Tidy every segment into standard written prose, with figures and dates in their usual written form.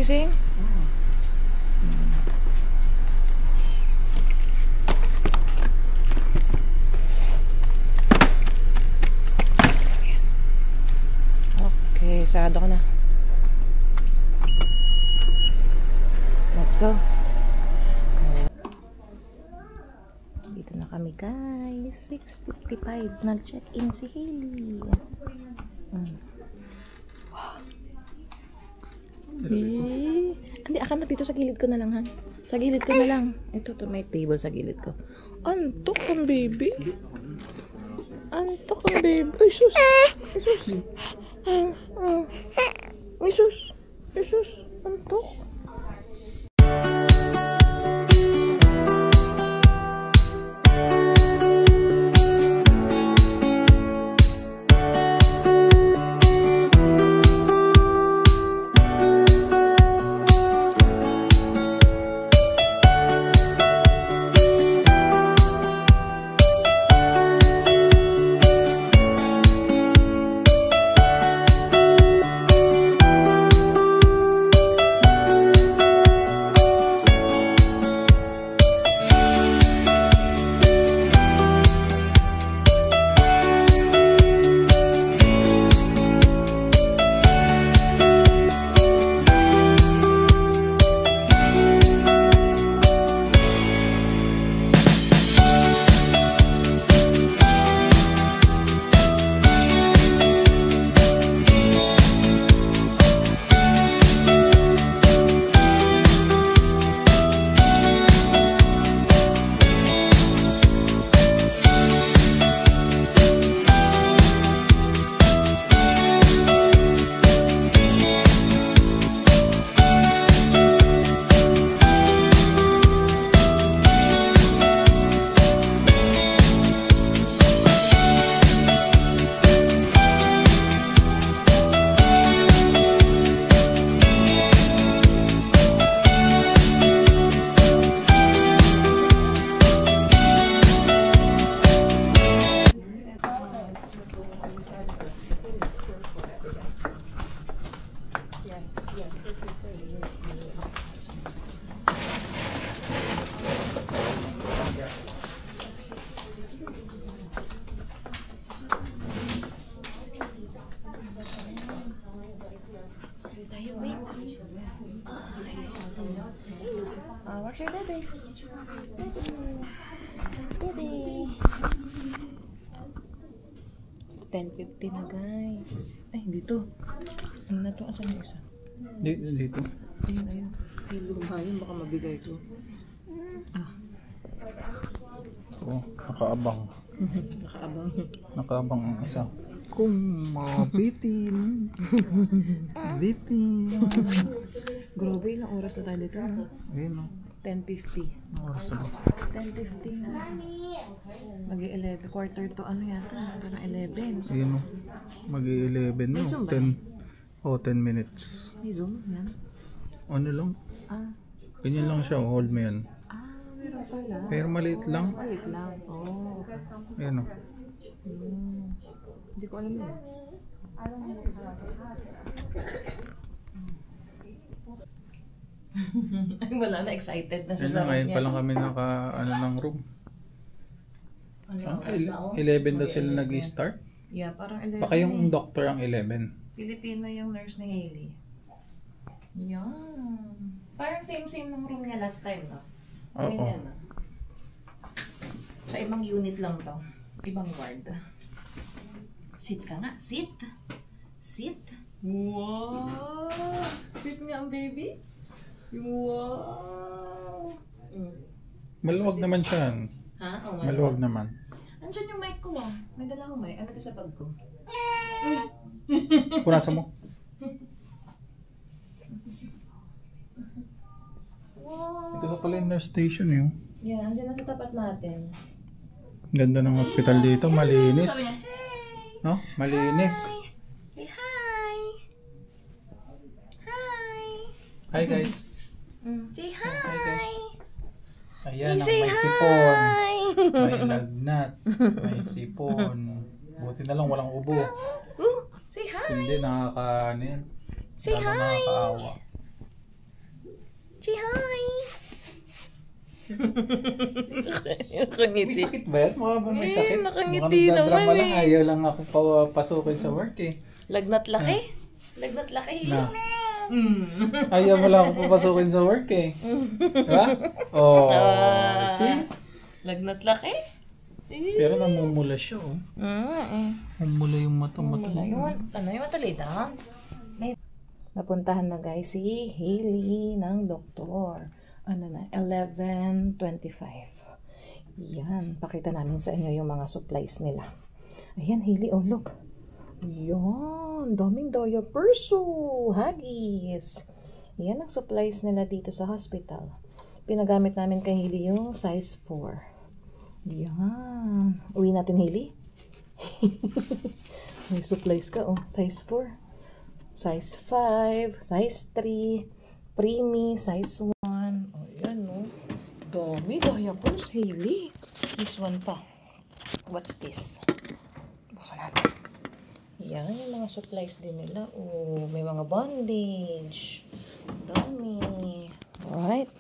gising? Okay, sarado ko na. Let's go. Dito na kami guys. 6:55. Nag-check-in si Hailey. Hindi, akan na dito sa gilid ko na lang, ha? Sa gilid ko na lang. Ito, may table sa gilid ko. Antok ang baby. Antok ang baby. Ay, sus. Ay, sus. Ay, sus. Ay, sus. Antok. What's your baby? Baby. 10:50 na guys. Ay, dito. Ano na to? Asan yung isa? Dito. Ayun. Filo ba yun? Baka mabigay ko. Oo, nakaabang. Nakaabang. Nakaabang ang isa. Kung mabitin. Bitin. Grabe, ilang oras na tayo dito, no? Ayun o. 10:50. Oras na ba? 10:50 na. Mag-11. Quarter to ano yata? Parang 11. Ayun o. Mag-11 May no? Zoom ba? 10 minutes. May Zoom? Yan? Ano lang? Ganyan lang siya. Hold mo yan. Meron pala. Pero maliit lang. Maliit lang. Oh. Ayun o. Hindi ko alam yun. Ay, wala na. Excited na siya sa Ngayon pa lang kami ng room. 11 daw sila nag-start. Yeah, parang 11. Baka yung doctor ang 11. Filipino yung nurse ni Hailey. Yan. Parang same ng room niya last time, no? Oo. Sa ibang unit lang to. Ibang ward. Sit ka nga. Sit. Sit. Wow! Sit nga ang baby. Wow! Maluwag naman siya. Ha? Oh, Maluwag naman. Andiyan yung mic ko, ah. May dala akong mic. Ano ka sa bag ko? Punasan mo. Wow! Ito na pala yung nurse station eh. Yeah, andiyan na sa tapat natin. Ganda ng hospital dito. Malinis. Sabi niya, hey! No? Malinis. Hi! Hi! Hi! Hi guys. Say hi! Hi guys. Ayan, Say may sipon. May lagnat. May sipon. Buti na lang walang ubo. Say hi! Hindi, nakaka-ano yan. Say hi! Nakakaawa. Say hi! May Nakangiti. sakit ba yan? Mukha ba may sakit? Nakangiti Mukhang nagdadrama naman lang. Ayaw lang ako papasukin sa work eh. Lagnat laki. Lagnat laki, Hili. Na. Ayaw mo lang ako papasukin sa work eh. Diba? Oh, see? Lagnat laki. Pero namumula siya oh. Namumula yung mata-mata. Yung matalita. Napuntahan na guys si Hailey ng doktor. Ano na, 11:25. Yan, pakita namin sa inyo yung mga supplies nila. Ayan, Hailey, oh look. Yan, daming diapers, oh, Huggies. Yan ang supplies nila dito sa hospital. Pinagamit namin kay Hailey yung size 4. Yan. Uwi natin, Hailey. May supplies ka, oh. Size 4. Size 5. Size 3. Preemie. Size 1. Oh, yan, oh. Dami diapers, Hailey. This one pa. What's this? Buksan natin. Yan, yung mga supplies din nila. Oh, may mga bandage. Dami. Alright.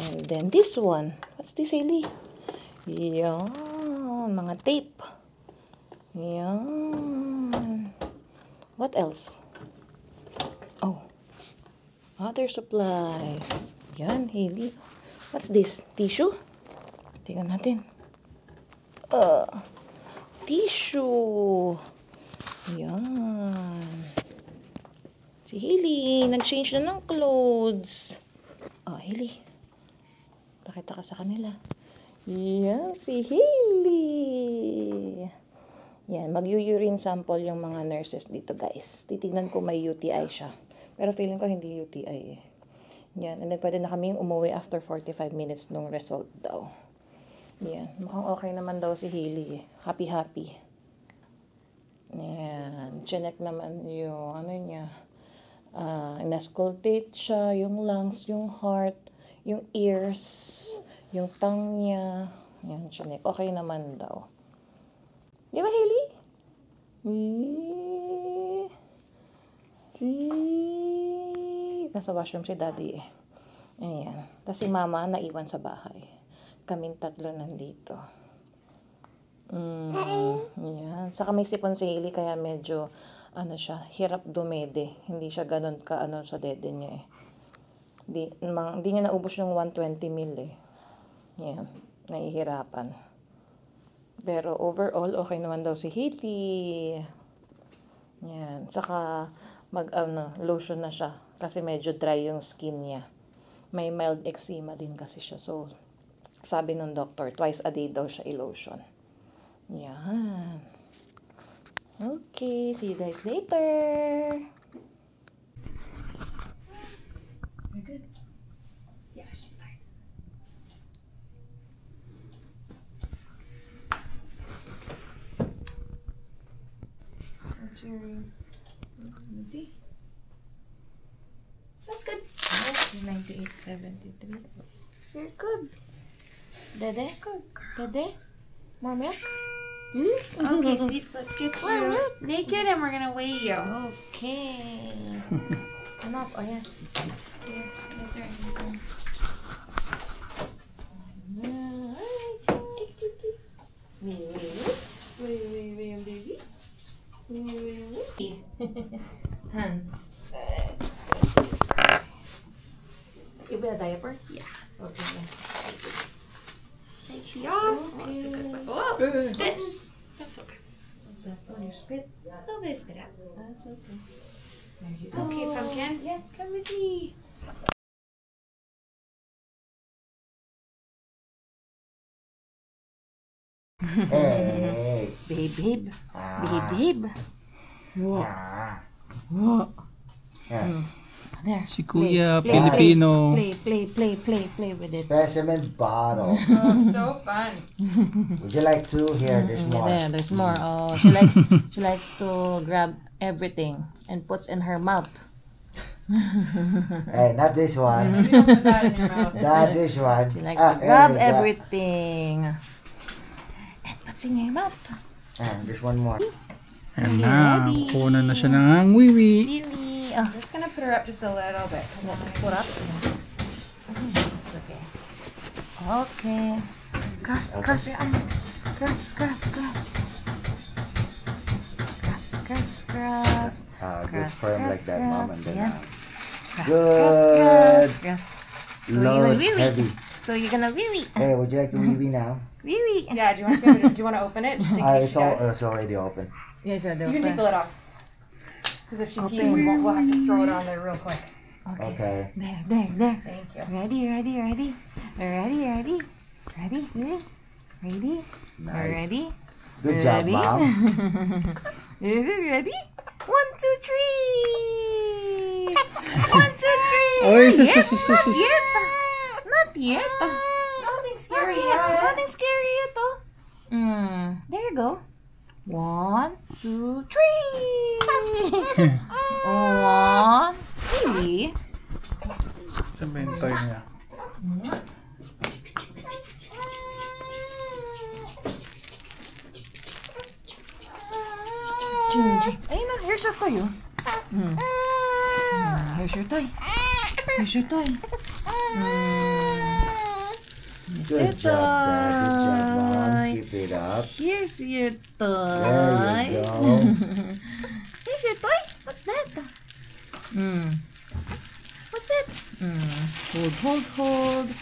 And then this one. What's this, Hailey? Yan, mga tape. Yan. What else? Oh, other supplies. Yan, Hailey. What's this? Tissue? Tingnan natin. Tissue. Yan. Si Hailey, nag-change na ng clothes. Oh, Hailey. Pakita ka sa kanila. Yan, si Hailey. Yan, mag-urine sample yung mga nurses dito, guys. Titignan ko may UTI siya. Pero feeling ko hindi UTI eh. Yan, and then pwede na kaming umuwi after 45 minutes nung result daw. Yan, mukhang okay naman daw si Hailey eh. Happy. Yan, chinek naman yung ano niya. Inascultate siya, yung lungs, yung heart, yung ears, yung tongue niya. Yan, chinek. Okay naman daw. Di ba, Hailey? Nasa washroom si Daddy eh. Ayan. Tapos si Mama naiwan sa bahay. Kaming tatlo nandito. Ayan. Saka may sipon si Hailey kaya medyo ano siya, hirap dumede. Hindi siya ganun ka ano sa dede niya eh. Hindi niya naubos yung 120 ml eh. Yan. Nahihirapan. Pero overall, okay naman daw si Hailey. Yan. Saka lotion na siya. Kasi medyo dry yung skin niya. May mild eczema din kasi siya. So, sabi ng doctor, twice a day daw siya i-lotion. Yan. Okay. See you guys later. You're good? Yeah, she's fine. What's your... Let's see. That's good. Okay, 98.73. You're good. Dede? Dede? More milk? Okay, sweets, let's get you naked and we're gonna weigh you. Okay. Enough. Oh, yeah. Here, right there. Han. You put a diaper? Yeah. Okay. Take you off. Oh, that's a good one. Oh, spit. That's okay. What's that? Oh, you spit? A little bit of spit out. That's okay. There you Okay, Pumpkin. Yeah. Come with me. Hey. Behave. Behave. Whoa. Whoa. There. Si Kuya Play, Pilipino. Play with it. Specimen bottle. Oh, so fun. Would you like two? Here, there's more. Yeah, there's more. Oh, she likes to grab everything and puts in her mouth. Hey, not this one. You don't put that in your mouth. Not this one. She likes to grab here, everything and puts in her mouth. There's one more. Ayan na, kukunan na siya ng wiwi. Really? Oh, I'm just gonna put her up just a little bit. Come on. put up. Okay. Okay. Cross your eyes. Cross. Just firm like that, Mom, and then Yeah. good. Cross. Load wee-wee. heavy. So you're gonna wee-wee. Hey, would you like to wee now? Wee-wee. Yeah, do you want to open it just in case It's she does? it's already open. Yes, I do. You can take the lid off. Because if she pees, Open. we'll have to throw it on there real quick. Okay. There. Thank you. Ready. Ready? Nice. Ready? Good job, Ready? Mom. Is it ready? 1, 2, 3. 1, 2, 3. Oy, Not sus. yet. Not yet. Nothing scary. Nothing scary yet. There you go. 1, 2, 3. 1, 3. Saan ba yung toy niya? Ayun na, here's your toy. Here's your toy. Good job, Dad. Good job, Mom. Keep it up. Here's your There you toy. go. Here's your toy. What's that? What's that? Hold. Hold.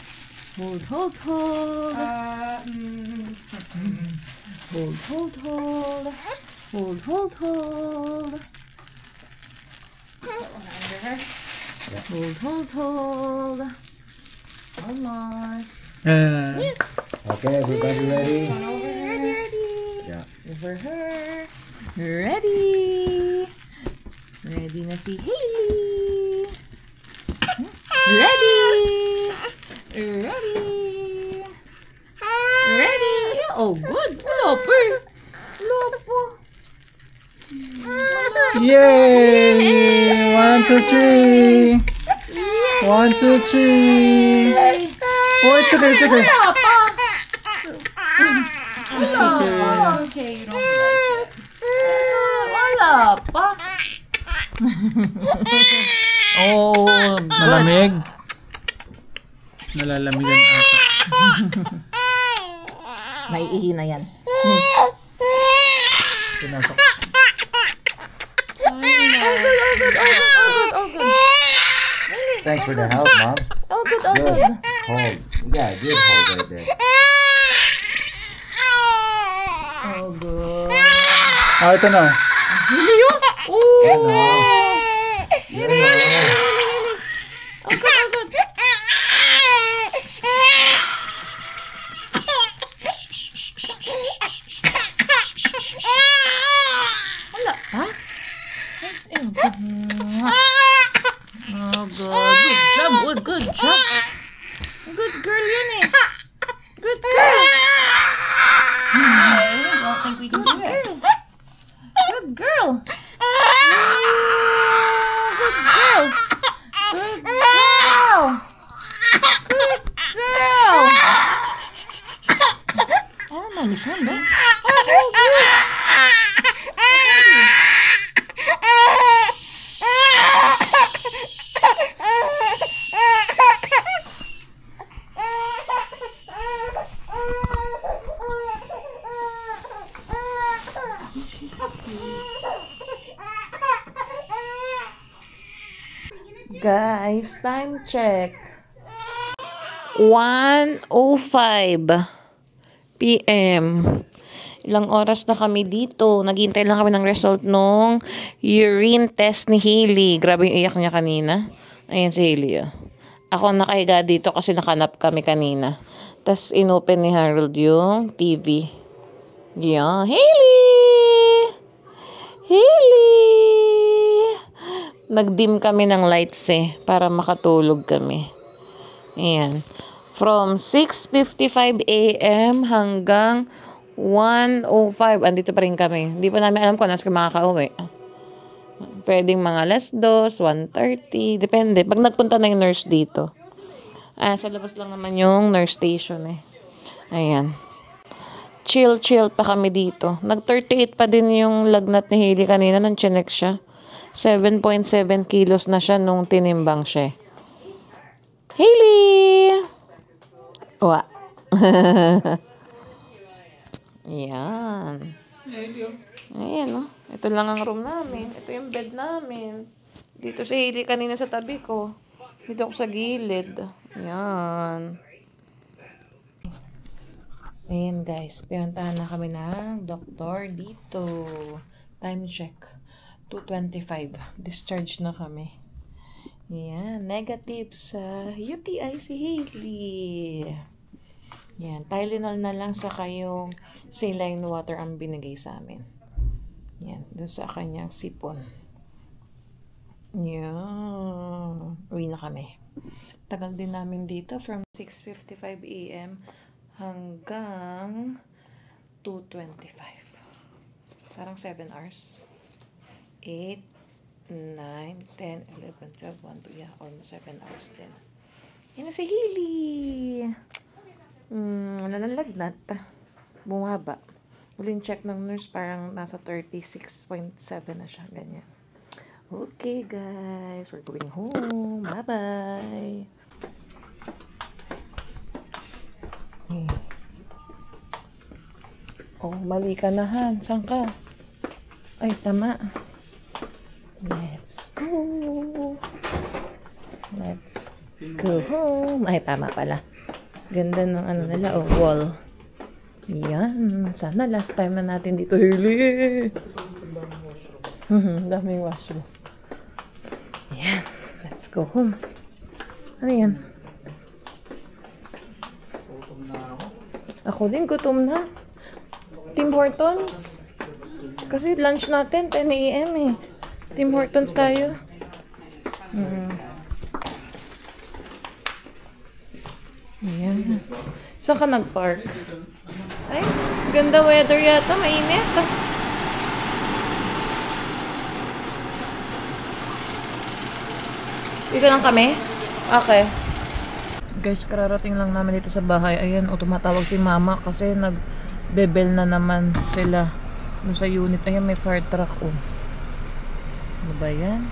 Hold. Almost. Okay, everybody ready? Ready. Yeah. Over her. Ready. Ready na si Hailey. Ready. Oh, good. Wala po. Yay! 1, 2, 3. 1, 2, 3. Oh, it's okay. Wala pa. Okay, you don't like it. Wala pa. Oh, good. Malamig. Nalalamigan ata. May ihi na yan. Pinasok. Oh, good. Thanks for the help, Mom. Oh, good. Good. Hold. Yeah, good hold right there. Oh, good. Ito na. Hili yun? Yan o. Yan o. Oh, good. Wala pa? Oh, good. Good job. Good girl yun eh. Good girl. I don't think we can do this. Good girl. Good girl. Ah, mamisan ba? Guys, time check. 1:05 PM. Ilang oras na kami dito. Naghihintay lang kami ng result nung urine test ni Hailey. Grabe yung iyak niya kanina. Ayan si Hailey. Ako nakahiga dito kasi nakanap kami kanina. Tapos inopen ni Harold yung TV. Yeah. Hailey! Nag-dim kami ng lights para makatulog kami. Ayan. From 6:55 AM hanggang 1:05. Andito pa rin kami. Hindi pa namin alam kung ano kami makakauwi. Pwedeng mga 2:00, 1:30. Depende. Pag nagpunta na yung nurse dito. Sa labas lang naman yung nurse station Ayan. Chill pa kami dito. Nag-38 pa din yung lagnat ni Hailey kanina nung chinek siya. 7.7 kilos na siya nung tinimbang siya. Hailey! Wa. Yan. Ayan, oh. Ito lang ang room namin. Ito yung bed namin. Dito si Hailey kanina sa tabi ko. Dito ako sa gilid. Ayan. Ayan guys, pinuntahan na kami ng doktor dito. Time check. 2:25. Discharge na kami. Ayan, negative sa UTI si Hailey. Yan, Tylenol na lang sa kayong saline water ang binigay sa amin. Yan, dun sa kanyang sipon. Yan. Uwi na kami. Tagal din namin dito from 6:55 AM hanggang 2:25. Parang 7 hours. 8, 9, 10, 11, 12, 1, 2, yeah, almost 7 hours din. Yan na si Hailey. Nalalagnat. Bumaba. Uling check ng nurse, parang nasa 36.7 na siya. Ganyan. Okay, guys. We're going home. Bye-bye. Oh, mali ka na, Han. Saan ka? Ay, tama. Let's go. Let's go home. Ay, tama pala. Ganda ng ano nila, oh, wall. Yan. Sana last time na natin dito, Hailey. Daming washroom. Yan. Let's go home. Ano yan? Ako din, gutom na. Tim Hortons. Kasi lunch natin, 10 AM eh. Tim Hortons tayo. Ayan. Saan ka nag-park? Ay, ganda weather yata. Mainit. Dito lang kami? Okay. Guys, kararating lang namin dito sa bahay. Ayan, tumatawag si mama kasi nagbebel na naman sila doon sa unit. Ayan, may fire truck. Oh. Ano ba yan?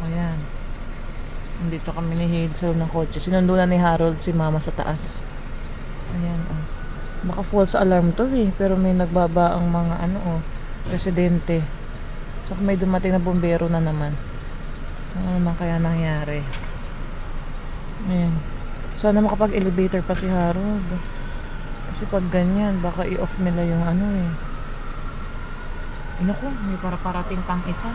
Ayan. Nandito kami ni Hazel ng kotse. Sinundo na ni Harold si mama sa taas. Ayan, oh. Baka false alarm to eh. Pero may nagbaba ang mga ano, oh, residente. Saka may dumating na bombero na naman. Ano naman kaya nangyari? Ayan. Sana makapag-elevator pa si Harold. Kasi pag ganyan, baka i-off nila yung ano eh. Naku, may para-parating pang isa.